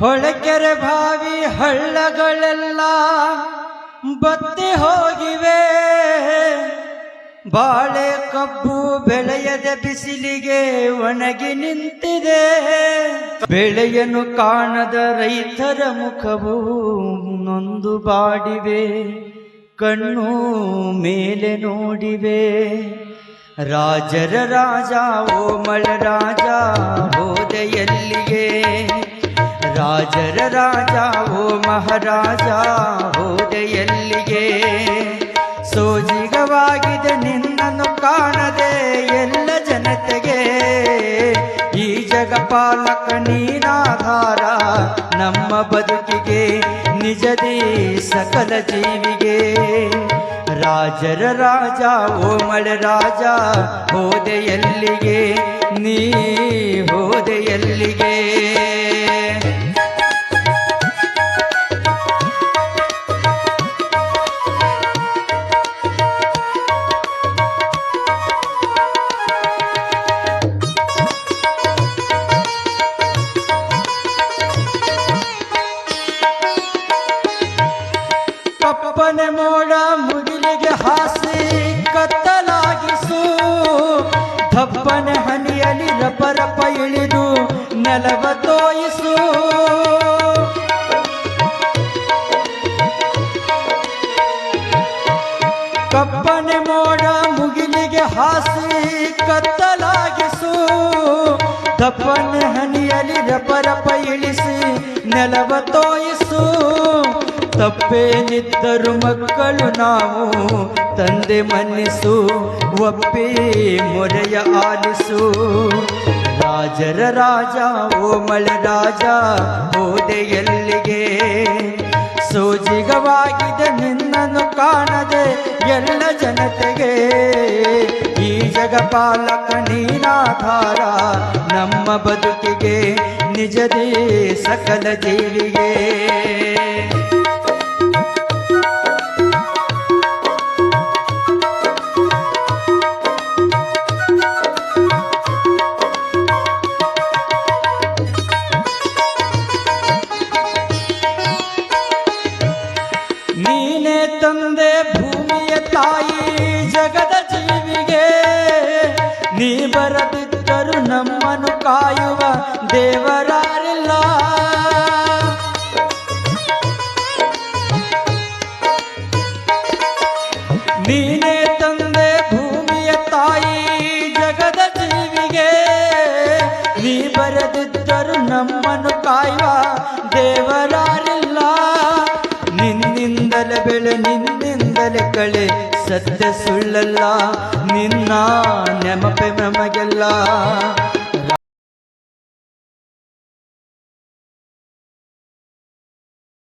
ಹೊಳಕೆರೆ ಬಾವಿ ಹಳ್ಳಗಳೆಲ್ಲ ಬತ್ತಿ ಹೋಗಿವೆ. ಬಾಳೆ ಕಬ್ಬು ಬೆಳೆಯದ ಬಿಸಿಲಿಗೆ ಒಣಗಿ ನಿಂತಿದೆ. ಬೆಳೆಯನ್ನು ಕಾಣದ ರೈತರ ಮುಖವು ನೊಂದು ಬಾಡಿವೆ. ಕಣ್ಣು ಮೇಲೆ ನೋಡಿವೆ. ರಾಜರ ರಾಜ ಓ ಮಳರಾಜ ಹೋದೆ ಎಲ್ಲಿಗೆ. ರಾಜರ ರಾಜ ಓ ಮಹಾರಾಜ ಹೋದೆ ಎಲ್ಲಿಗೆ. ಸೋಜಿಗವಾಗಿದೆ ನಿನ್ನನ್ನು ಕಾಣದೆ ಎಲ್ಲ ಜನತೆಗೆ. ಈ ಜಗಪಾಲಕ ನೀನಾಧಾರ ನಮ್ಮ ಬದುಕಿಗೆ, ನಿಜದೇ ಸಕಲ ಜೀವಿಗೆ. ರಾಜರ ರಾಜ ಓ ಮಳರಾಜ ಹೋದೆ ಎಲ್ಲಿಗೆ, ನೀ ಹೋದೆ ಎಲ್ಲಿಗೆ. ಕಪ್ಪನೆ ಮೋಡ ಮುಗಿಲಿಗೆ ಹಾಸಿ ಕತ್ತಲಾಗಿಸು. ದಪ್ಪನೆ ಹನಿಯಲಿ ರಪರಪ ಇಳಿದು ನೆಲವ ತೋಯಿಸು. ಕಪ್ಪನೆ ಮೋಡ ಮುಗಿಲಿಗೆ ಹಾಸಿ ಕತ್ತಲಾಗಿಸು. ದಪ್ಪನೆ ಹನಿಯಲಿ ರಪರಪ ಇಳಿಸಿ ನೆಲವ ತೋಯಿಸು. ತಪ್ಪೇನಿದ್ದರು ಮಕ್ಕಳು ನಾವು ತಂದೆ ಮನ್ನಿಸು. ಒಪ್ಪಿ ಮೊರೆಯ ಆಲಿಸು. ರಾಜರ ರಾಜ ಓ ಮಳರಾಜ ಹೋದೆ ಎಲ್ಲಿಗೆ. ಸೋಜಿಗವಾಗಿದೆ ನಿನ್ನನ್ನು ಕಾಣದೆ ಎಲ್ಲ ಜನತೆಗೆ. ಈ ಜಗಪಾಲಕ ನೀನಾಧಾರ ನಮ್ಮ ಬದುಕಿಗೆ, ನಿಜದೇ ಸಕಲ ಜೀವಿಗೆ. ನೀನೇ ತಂದೆ ಭೂಮಿಯ ತಾಯಿ ಜಗದ ಜೀವಿಗೆ. ನೀ ಬರದಿದ್ದರು ನಮ್ಮನ್ನು ಕಾಯುವ ದೇವರಾರಿಲ್ಲ. ನೀನೇ ತಂದೆ ಭೂಮಿಯ ತಾಯಿ ಜಗದ ಜೀವಿಗೆ. ನೀ ಬರದಿದ್ದರು ನಮ್ಮನ್ನು ಕಾಯುವ ದೇವರಾರಿಲ್ಲ. ನಿನ್ನಿಂದಲೇ ಬೆಳೆ ನಿನ್ನಿಂದಲೇ ಕಳೆ ಸತ್ಯ ಸುಳ್ಳಲ್ಲ. ನಿನ್ನ ನೆನಪೆ ನಮಗೆಲ್ಲ.